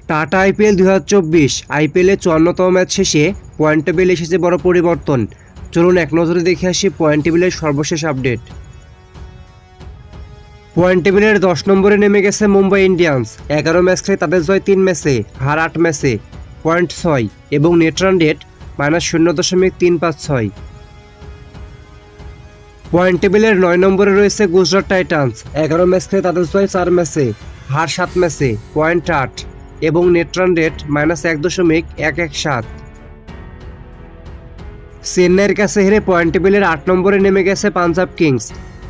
Tata IPL 2024 আইপিএলের 54তম match শেষে point টেবিলে এসেছে বড় পরিবর্তন। চলুন এক নজরে দেখে আসি পয়েন্ট টেবিলের সর্বশেষ আপডেট। পয়েন্ট টেবিলের 10 নম্বরে নেমে গেছে মুম্বাই ইন্ডিয়ান্স। 11 ম্যাচ খেলে তাদের জয় 3 ম্যাচে, হার 8 ম্যাচে, পয়েন্ট 6 এবং নেট রান রেট -0.356। পয়েন্ট টেবিলের 9 নম্বরে রয়েছে গুজরাট টাইটান্স। 11 ম্যাচ খেলে তাদের জয় 4 ম্যাচে, হার 7 ম্যাচে, পয়েন্ট 8 এবং নেট রান রেট -1.117। চেন্নাইয়ের কাছে হেরে পয়েন্ট টেবিলের 8 নম্বরে নেমে গেছে পাঞ্জাব কিংস।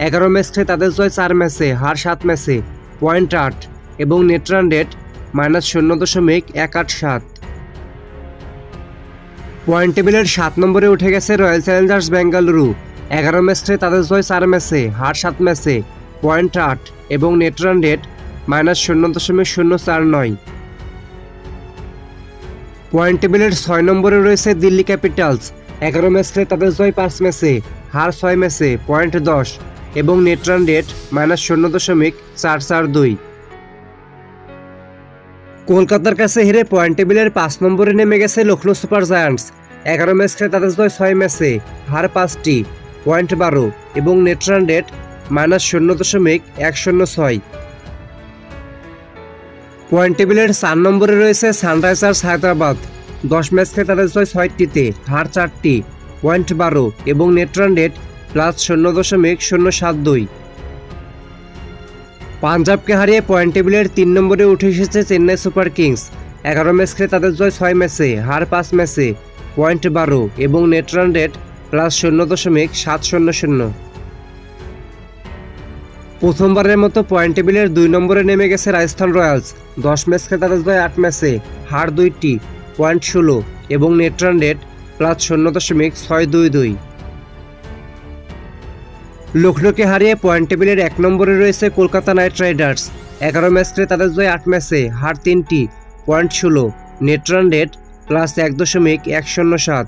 11 ম্যাচ খেলে তাদের জয় 4 ম্যাচে, হার 7 ম্যাচে, পয়েন্ট 8 এবং নেট রান রেট -0.187। পয়েন্ট টেবিলের 7 নম্বরে উঠে গেছে রয়্যাল চ্যালেঞ্জার্স বেঙ্গালুরু। 11 ম্যাচ খেলে তাদের জয় 4 ম্যাচে, হার 7 ম্যাচে, পয়েন্ট 8 এবং নেট রান রেট -0.049। পয়েন্ট টেবিলের 6 নম্বরে রয়েছে দিল্লি ক্যাপিটালস। 11 ম্যাচ খেলে তাদের জয় 5 ম্যাচে, হার 6 ম্যাচে, পয়েন্ট 10 এবং নেট রান রেট -0.442। কলকাতার কাছে হেরে পয়েন্ট টেবিলের 5 নম্বরে নেমে গেছে লখনৌ সুপার জায়ান্টস। 11 ম্যাচ খেলে তাদের জয় 6 ম্যাচে, হার 5টি, পয়েন্ট 12 এবং নেট রান রেট -0.106। পয়েন্ট টেবিলের 4 নম্বরে রয়েছে সানরাইজার্স হায়দ্রাবাদ। 10 ম্যাচ খেলে তাদের জয় 6টিতে, হার 4টি, পয়েন্ট 12 এবং নেট রান রেট +0.072। পাঞ্জাবকে হারিয়ে পয়েন্ট টেবিলের 3 নম্বরে উঠে এসেছে চেন্নাই সুপার কিংস। 11 ম্যাচ খেলে তাদের জয় 6 ম্যাচে, হার 5 ম্যাচে, পয়েন্ট 12 এবং নেট রান রেট +0.700। প্রথমবারের মতো পয়েন্ট টেবিলের 2 নম্বরে নেমে গেছে রাজস্থান রয়্যালস। 10 ম্যাচ খেলে তাদের জয় 8 ম্যাচে, হার 2টি, পয়েন্ট 16 এবং নেট রান রেট +0.622। লখনৌকে হারিয়ে পয়েন্ট টেবিলের 1 নম্বরে রয়েছে কলকাতা নাইট রাইডার্স। 11 ম্যাচ খেলে তাদের জয় 8 ম্যাচে, হার 3টি, পয়েন্ট 16, নেট রান রেট +1.107।